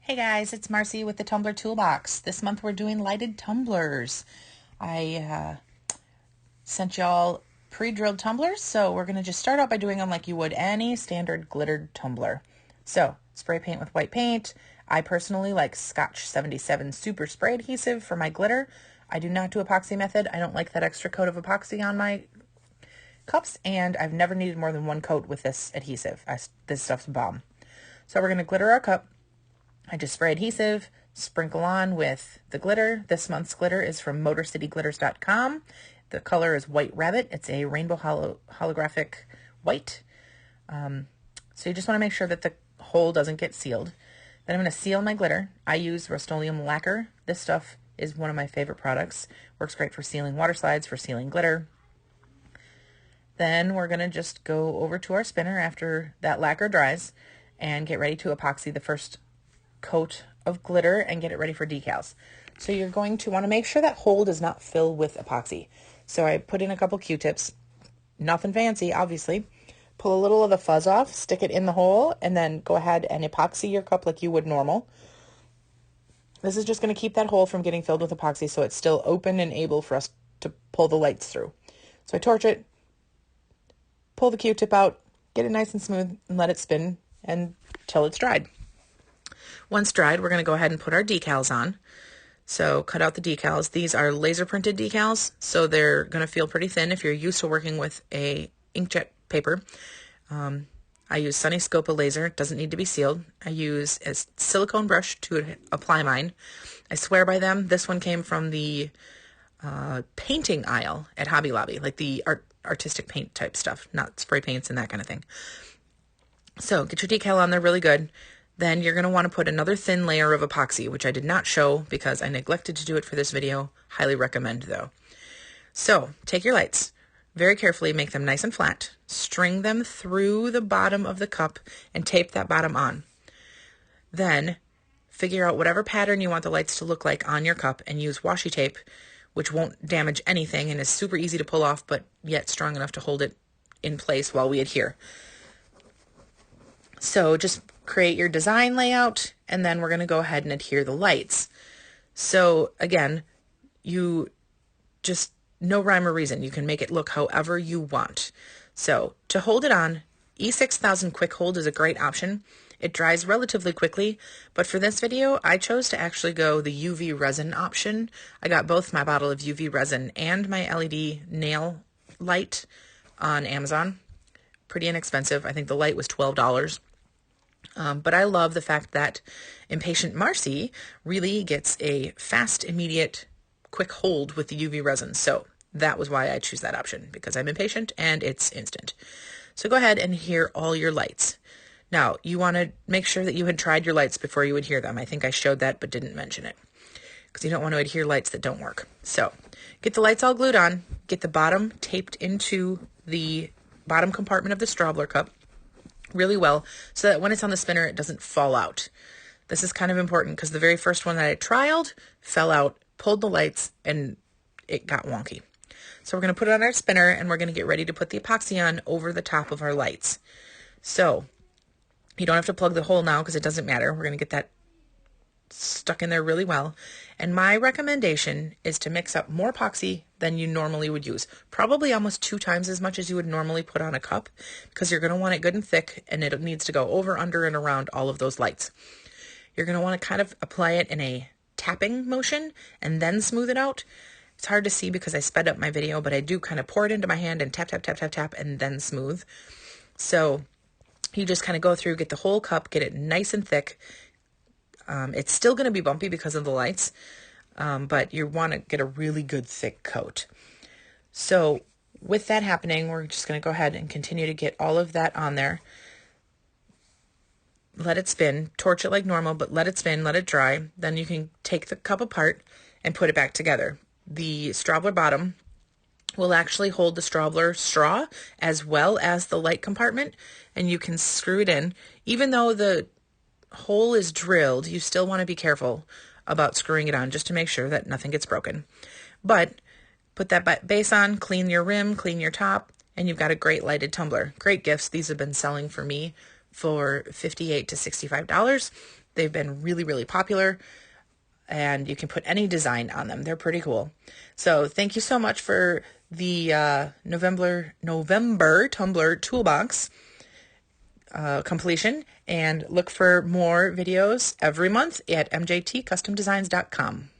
Hey guys, it's Marcy with the Tumbler Toolbox. This month we're doing lighted tumblers. I sent y'all pre-drilled tumblers, so we're going to just start out by doing them like you would any standard glittered tumbler. So, spray paint with white paint. I personally like Scotch 77 Super Spray Adhesive for my glitter. I do not do epoxy method. I don't like that extra coat of epoxy on my cups, and I've never needed more than one coat with this adhesive. This stuff's bomb. So we're going to glitter our cup. I just spray adhesive, sprinkle on with the glitter. This month's glitter is from MotorCityGlitters.com. The color is White Rabbit. It's a rainbow holographic white. So you just want to make sure that the hole doesn't get sealed. Then I'm going to seal my glitter. I use Rust-Oleum lacquer. This stuff is one of my favorite products. Works great for sealing water slides, for sealing glitter. Then we're going to just go over to our spinner after that lacquer dries and get ready to epoxy the first coat of glitter and get it ready for decals. So you're going to want to make sure that hole does not fill with epoxy. So I put in a couple Q-tips, nothing fancy, obviously. Pull a little of the fuzz off, stick it in the hole, and then go ahead and epoxy your cup like you would normal. This is just going to keep that hole from getting filled with epoxy so it's still open and able for us to pull the lights through. So I torch it, pull the Q-tip out, get it nice and smooth, and let it spin until it's dried. Once dried, we're going to go ahead and put our decals on. So cut out the decals. These are laser printed decals, so they're going to feel pretty thin if you're used to working with a inkjet paper. I use Sunny Scopa laser. It doesn't need to be sealed. I use a silicone brush to apply mine. I swear by them. This one came from the painting aisle at Hobby Lobby, like the artistic paint type stuff, not spray paints and that kind of thing. So get your decal on there really good. Then you're going to want to put another thin layer of epoxy, which I did not show because I neglected to do it for this video. Highly recommend though. So take your lights, very carefully make them nice and flat, string them through the bottom of the cup and tape that bottom on. Then figure out whatever pattern you want the lights to look like on your cup and use washi tape, which won't damage anything and is super easy to pull off, but yet strong enough to hold it in place while we adhere. So just create your design layout, and then we're going to go ahead and adhere the lights. So again, you just, no rhyme or reason. You can make it look however you want. So to hold it on, E6000 Quick Hold is a great option. It dries relatively quickly, but for this video, I chose to actually go the UV resin option. I got both my bottle of UV resin and my LED nail light on Amazon. Pretty inexpensive. I think the light was $12. But I love the fact that Impatient Marcy really gets a fast, immediate, quick hold with the UV resin. So that was why I choose that option, because I'm impatient and it's instant. So go ahead and adhere all your lights. Now, you want to make sure that you had tried your lights before you adhere them. I think I showed that but didn't mention it, because you don't want to adhere lights that don't work. So get the lights all glued on, get the bottom taped into the bottom compartment of the Strawbler cup really well so that when it's on the spinner, it doesn't fall out. This is kind of important because the very first one that I trialed fell out, pulled the lights, and it got wonky. So we're going to put it on our spinner and we're going to get ready to put the epoxy on over the top of our lights. So you don't have to plug the hole now because it doesn't matter. We're going to get that stuck in there really well. And my recommendation is to mix up more epoxy than you normally would use. Probably almost 2 times as much as you would normally put on a cup, because you're going to want it good and thick, and it needs to go over, under, and around all of those lights. You're going to want to kind of apply it in a tapping motion and then smooth it out. It's hard to see because I sped up my video, but I do kind of pour it into my hand and tap, tap, tap, tap, tap, and then smooth. So you just kind of go through, get the whole cup, get it nice and thick. It's still going to be bumpy because of the lights, but you want to get a really good thick coat. So with that happening, we're just going to go ahead and continue to get all of that on there. Let it spin, torch it like normal, but let it spin, let it dry. Then you can take the cup apart and put it back together. The Strawbler bottom will actually hold the Strawbler straw as well as the light compartment, and you can screw it in. Even though the hole is drilled, you still want to be careful about screwing it on just to make sure that nothing gets broken. But put that base on, clean your rim, clean your top, and you've got a great lighted tumbler. Great gifts. These have been selling for me for $58 to $65. They've been really, really popular, and you can put any design on them. They're pretty cool. So thank you so much for the November Tumbler Toolbox completion, and look for more videos every month at MJTCustomDesigns.com.